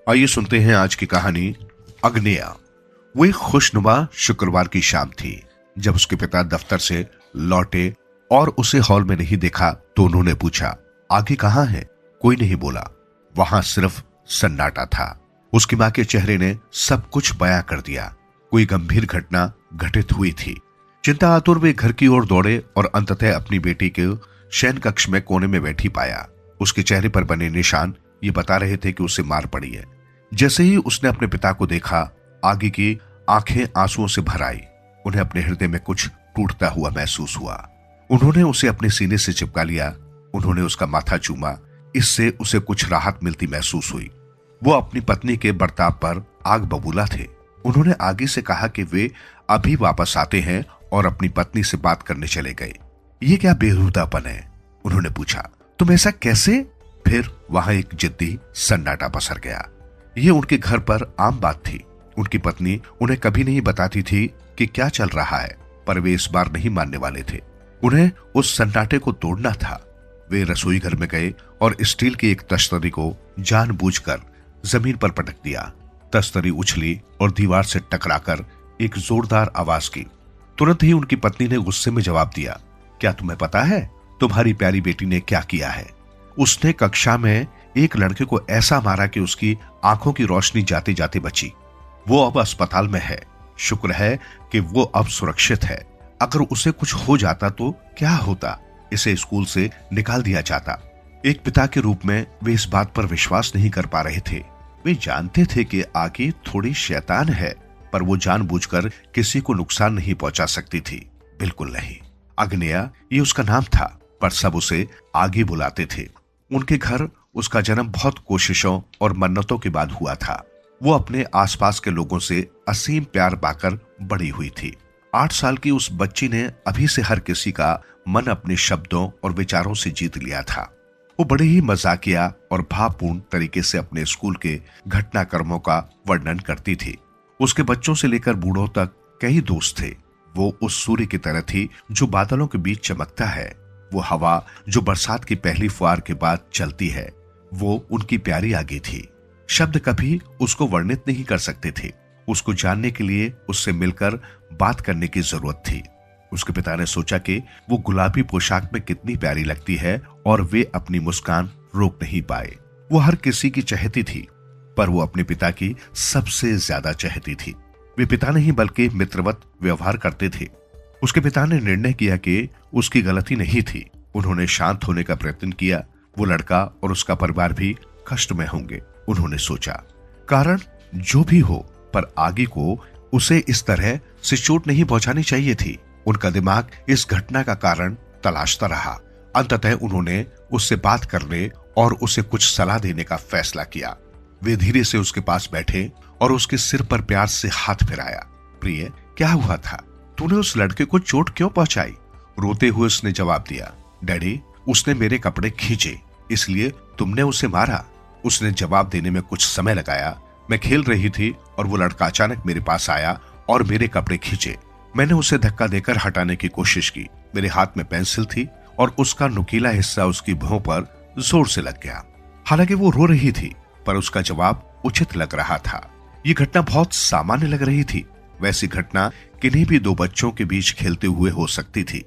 आइए सुनते हैं आज की कहानी अग्नेया। वो एक खुशनुमा शुक्रवार की शाम थी जब उसके पिता दफ्तर से लौटे और उसे हॉल में नहीं देखा तो उन्होंने पूछा, आगे कहाँ है? कोई नहीं बोला। वहां सिर्फ सन्नाटा था। उसकी मां के चेहरे ने सब कुछ बयां कर दिया। कोई गंभीर घटना घटित हुई थी। चिंता आतुर वे घर की ओर दौड़े और अंततः अपनी बेटी के शयन कक्ष में कोने में बैठी पाया। उसके चेहरे पर बने निशान ये बता रहे थे कि उसे मार पड़ी है। जैसे ही उसने अपने पिता को देखा, आगे की आंखें आंसुओं से भर आई। उन्हें अपने हृदय में कुछ टूटता हुआ महसूस हुआ। उन्होंने उसे अपने सीने से चिपका लिया। उन्होंने उसका माथा चूमा। इससे उसे कुछ राहत मिलती महसूस हुई। वो अपनी पत्नी के बर्ताव पर आग बबूला थे। उन्होंने आगे से कहा कि वे अभी वापस आते हैं और अपनी पत्नी से बात करने चले गए। ये क्या बेहुदापन है? उन्होंने पूछा। तुम ऐसा कैसे? फिर वहां एक जिद्दी सन्नाटा पसर गया। ये उनके घर पर आम बात थी। उनकी पत्नी उन्हें कभी नहीं बताती थी कि क्या चल रहा है, पर वे इस बार नहीं मानने वाले थे। उन्हें उस सन्नाटे को तोड़ना था। वे रसोई घर में गए और स्टील की एक तश्तरी को जानबूझकर जमीन पर पटक दिया। तश्तरी उछली और दीवार से टकराकर एक जोरदार आवाज की। तुरंत ही उनकी पत्नी ने गुस्से में जवाब दिया, क्या तुम्हें पता है तुम्हारी प्यारी बेटी ने क्या किया है? उसने कक्षा में एक लड़के को ऐसा मारा कि उसकी आंखों की रोशनी जाते जाते बची। वो अब अस्पताल में है। शुक्र है कि वो अब सुरक्षित है। अगर उसे कुछ हो जाता तो क्या होता? इसे स्कूल से निकाल दिया जाता। एक पिता के रूप में वे इस बात पर विश्वास नहीं कर पा रहे थे। वे जानते थे कि आगे थोड़ी शैतान है, पर वो जानबूझकर किसी को नुकसान नहीं पहुंचा सकती थी। बिल्कुल नहीं। अग्नेया ये उसका नाम था, पर सब उसे आगे बुलाते थे। उनके घर उसका जन्म बहुत कोशिशों और मन्नतों के बाद हुआ था। वो अपने आसपास के लोगों से असीम प्यार पाकर बड़ी हुई थी। 8 साल की उस बच्ची ने अभी से हर किसी का मन अपने शब्दों और विचारों से जीत लिया था। वो बड़े ही मजाकिया और भावपूर्ण तरीके से अपने स्कूल के घटनाक्रमों का वर्णन करती थी। उसके बच्चों से लेकर बूढ़ों तक कई दोस्त थे। वो उस सूर्य की तरह थी जो बादलों के बीच चमकता है। वो हवा जो बरसात की पहली फुहार के बाद चलती है। वो उनकी प्यारी आगे थी। शब्द कभी उसको वर्णित नहीं कर सकते थे। उसको जानने के लिए उससे मिलकर बात करने की जरूरत थी। उसके पिता ने सोचा कि वो गुलाबी पोशाक में कितनी प्यारी लगती है और वे अपनी मुस्कान रोक नहीं पाए। वो हर किसी की चहेती थी, पर वो अपने पिता की सबसे ज्यादा चहेती थी। वे पिता नहीं बल्कि मित्रवत व्यवहार करते थे। उसके पिता ने निर्णय किया कि उसकी गलती नहीं थी। उन्होंने शांत होने का प्रयत्न किया। वो लड़का और उसका परिवार भी कष्ट में होंगे, उन्होंने सोचा। कारण जो भी हो, पर आगे को उसे इस तरह से चोट नहीं पहुंचानी चाहिए थी। उनका दिमाग इस घटना का कारण तलाशता रहा। अंततः उन्होंने उससे बात करने और उसे कुछ सलाह देने का फैसला किया। वे धीरे से उसके पास बैठे और उसके सिर पर प्यार से हाथ फिराया। प्रिय, क्या हुआ था? तूने उस लड़के को चोट क्यों पहुंचाई? रोते हुए उसने जवाब दिया, डैडी, उसने मेरे कपड़े खींचे, इसलिए तुमने उसे मारा। उसने जवाब देने में कुछ समय लगाया। मैं खेल रही थी और वो लड़का अचानक मेरे पास आया और मेरे कपड़े खींचे। मैंने उसे धक्का देकर हटाने की कोशिश की। मेरे हाथ में पेंसिल थी और उसका नुकीला हिस्सा उसकी भौं पर जोर से लग गया। हालांकि वो रो रही थी, पर उसका जवाब उचित लग रहा था। ये घटना बहुत सामान्य लग रही थी। वैसी घटना किन्हीं भी 2 बच्चों के बीच खेलते हुए हो सकती थी,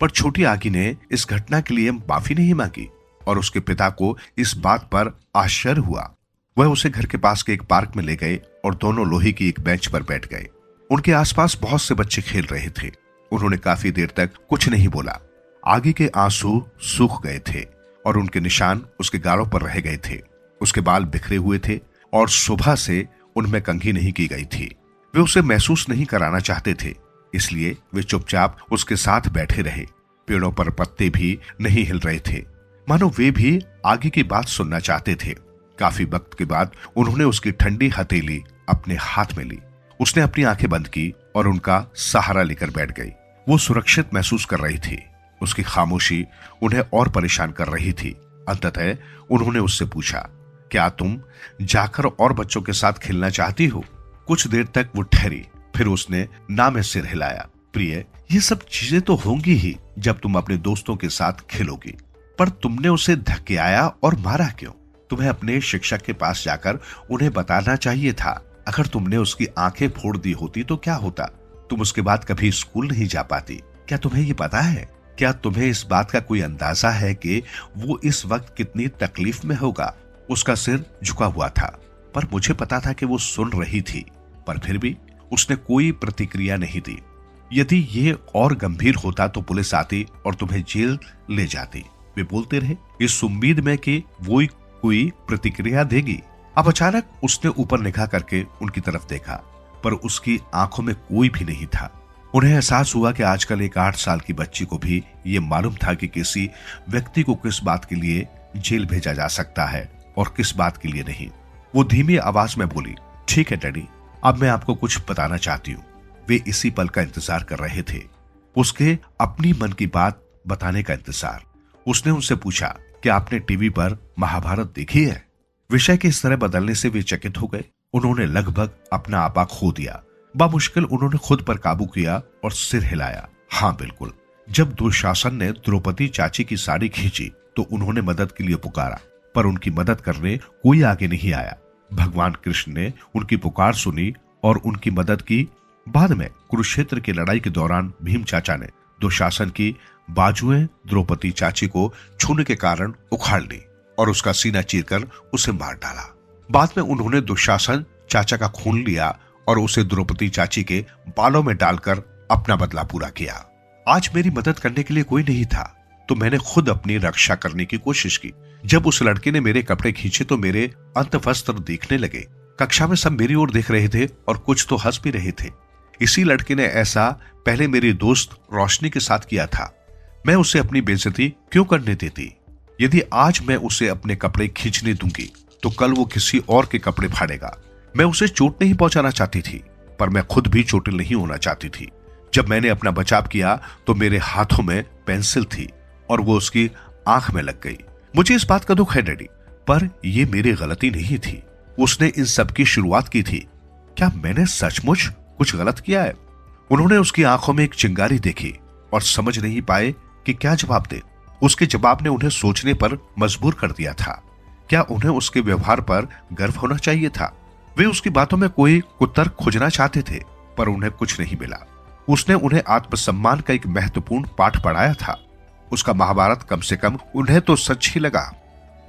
पर छोटी आगी ने इस घटना के लिए माफी नहीं मांगी और उसके पिता को इस बात पर आश्चर्य हुआ। वह उसे घर के पास के एक पार्क में ले गए और दोनों लोहे की एक बेंच पर बैठ गए। उनके आसपास बहुत से बच्चे खेल रहे थे। उन्होंने काफी देर तक कुछ नहीं बोला। आगे के आंसू सूख गए थे और उनके निशान उसके गालों पर रह गए थे। उसके बाल बिखरे हुए थे और सुबह से उनमें कंघी नहीं की गई थी। वे उसे महसूस नहीं कराना चाहते थे, इसलिए वे चुपचाप उसके साथ बैठे रहे। पेड़ों पर पत्ते भी नहीं हिल रहे थे, मानो वे भी आगे की बात सुनना चाहते थे। काफी वक्त के बाद उन्होंने उसकी ठंडी हथेली अपने हाथ में ली। उसने अपनी आंखें बंद की और उनका सहारा लेकर बैठ गई। वो सुरक्षित महसूस कर रही थी। उसकी खामोशी उन्हें और परेशान कर रही थी। अंततः उन्होंने उससे पूछा, क्या तुम जाकर और बच्चों के साथ खेलना चाहती हो? कुछ देर तक वो ठहरी, फिर उसने ना में सिर हिलाया। प्रिय, ये सब चीजें तो होंगी ही जब तुम अपने दोस्तों के साथ खेलोगी, पर तुमने उसे धकेलाया और मारा क्यों? तुम्हें अपने शिक्षक के पास जाकर उन्हें बताना चाहिए था। अगर तुमने उसकी आंखें फोड़ दी होती तो क्या होता? तुम उसके बाद कभी स्कूल नहीं जा पाती। क्या तुम्हें ये पता है? क्या तुम्हें इस बात का कोई अंदाजा है कि वो इस वक्त कितनी तकलीफ में होगा? उसका सिर झुका हुआ था, पर मुझे पता था कि वो सुन रही थी, पर फिर भी उसने कोई प्रतिक्रिया नहीं दी। यदि ये और गंभीर होता तो पुलिस आती और तुम्हें जेल ले जाती। वे बोलते रहे इस उम्मीद में कि वो कोई प्रतिक्रिया देगी। अब अचानक उसने ऊपर निगाह करके उनकी तरफ देखा, पर उसकी आंखों में कोई भी नहीं था। उन्हें एहसास हुआ कि आजकल एक 8 साल की बच्ची को भी ये मालूम था कि किसी व्यक्ति को किस बात के लिए जेल भेजा जा सकता है और किस बात के लिए नहीं। वो धीमी आवाज में बोली, ठीक है डैडी, अब मैं आपको कुछ बताना चाहती हूँ। वे इसी पल का इंतजार कर रहे थे, उसके अपनी मन की बात बताने का इंतजार। उसने उनसे पूछा कि आपने टीवी पर महाभारत देखी है? विषय के इस तरह बदलने से वे चकित हो गए। उन्होंने लगभग अपना आपा खो दिया। बामुश्किल उन्होंने खुद पर काबू किया और सिर हिलाया। हाँ बिल्कुल। जब दुशासन ने द्रौपदी चाची की साड़ी खींची तो उन्होंने मदद के लिए पुकारा, पर उनकी मदद करने कोई आगे नहीं आया। भगवान कृष्ण ने उनकी पुकार सुनी और उनकी मदद की। बाद में कुरुक्षेत्र की लड़ाई के दौरान भीम चाचा ने दुशासन की बाजुएं द्रौपदी चाची को छूने के कारण उखाड़ ली और उसका सीना चीरकर उसे मार डाला। बाद में उन्होंने दुशासन चाचा का खून लिया और उसे द्रौपदी चाची के बालों में डालकर अपना बदला पूरा किया। आज मेरी मदद करने के लिए कोई नहीं था, तो मैंने खुद अपनी रक्षा करने की कोशिश की। जब उस लड़के ने मेरे कपड़े खींचे तो मेरे अंतवस्त्र दिखने लगे। कक्षा में सब मेरी ओर देख रहे थे और कुछ तो हंस भी रहे थे। इसी लड़के ने ऐसा पहले मेरी दोस्त रोशनी के साथ किया था। मैं उसे अपनी बेइज्जती क्यों करने देती? यदि आज मैं उसे अपने कपड़े खींचने दूंगी तो कल वो किसी और के कपड़े फाड़ेगा। मैं उसे चोट नहीं पहुंचाना चाहती थी, पर मैं खुद भी चोटिल नहीं होना चाहती थी। जब मैंने अपना बचाव किया तो मेरे हाथों में पेंसिल थी और वो उसकी आंख में लग गई। मुझे इस बात का दुख है डैडी, पर यह मेरी गलती नहीं थी। उसने इन सब की शुरुआत की थी। क्या मैंने सचमुच कुछ गलत किया है? उन्होंने उसकी आंखों में एक चिंगारी देखी और समझ नहीं पाए कि क्या जवाब दे। उसके जवाब ने उन्हें सोचने पर मजबूर कर दिया था। क्या उन्हें उसके व्यवहार पर गर्व होना चाहिए था? वे उसकी बातों में कोई कुतर्क खोजना चाहते थे, पर उन्हें कुछ नहीं मिला। उसने उन्हें आत्मसम्मान का एक महत्वपूर्ण पाठ पढ़ाया था। उसका महाभारत कम से कम उन्हें तो सच ही लगा।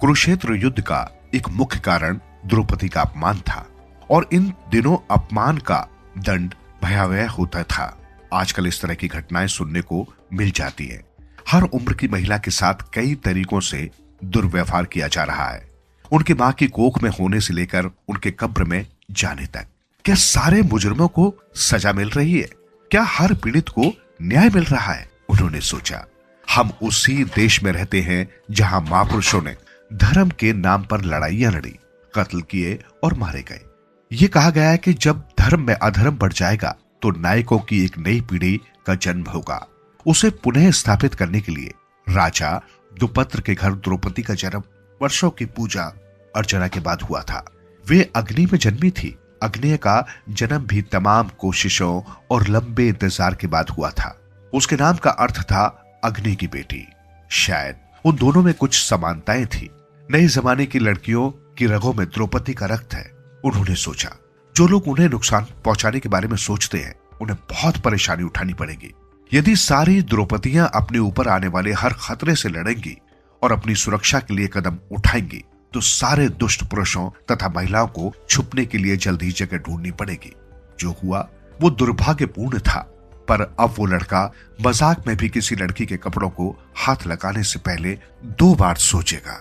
कुरुक्षेत्र युद्ध का एक मुख्य कारण द्रौपदी का अपमान था और इन दिनों अपमान का दंड भयावह होता था। आजकल इस तरह की घटनाएं सुनने को मिल जाती है। हर उम्र की महिला के साथ कई तरीकों से दुर्व्यवहार किया जा रहा है, उनकी मां की कोख में होने से लेकर उनके कब्र में जाने तक। क्या सारे मुजरिमों को सजा मिल रही है? क्या हर पीड़ित को न्याय मिल रहा है? उन्होंने सोचा, हम उसी देश में रहते हैं जहां महापुरुषों ने धर्म के नाम पर लड़ाइयां लड़ी, कत्ल किए और मारे गए। ये कहा गया है कि जब धर्म में अधर्म बढ़ जाएगा तो नायकों की एक नई पीढ़ी का जन्म होगा। उसे पुनः स्थापित करने के लिए राजा द्रुपद के घर द्रौपदी का जन्म वर्षों की पूजा अर्चना के बाद हुआ था। वे अग्नि में जन्मी थी। अग्नि का जन्म भी तमाम कोशिशों और लंबे इंतजार के बाद हुआ था। उसके नाम का अर्थ था अग्नि की बेटी। शायद उन दोनों में कुछ समानताएं थी। नए जमाने की लड़कियों की रगों में द्रौपदी का रक्त है। उन्होंने सोचा, जो लोग उन्हें नुकसान पहुंचाने के बारे में सोचते हैं उन्हें बहुत परेशानी उठानी पड़ेगी। यदि सारी द्रौपदियां अपने ऊपर आने वाले हर खतरे से लड़ेंगी और अपनी सुरक्षा के लिए कदम उठाएंगी तो सारे दुष्ट पुरुषों तथा महिलाओं को छुपने के लिए जल्दी जगह ढूंढनी पड़ेगी। जो हुआ वो दुर्भाग्यपूर्ण था, पर अब वो लड़का मजाक में भी किसी लड़की के कपड़ों को हाथ लगाने से पहले 2 बार सोचेगा।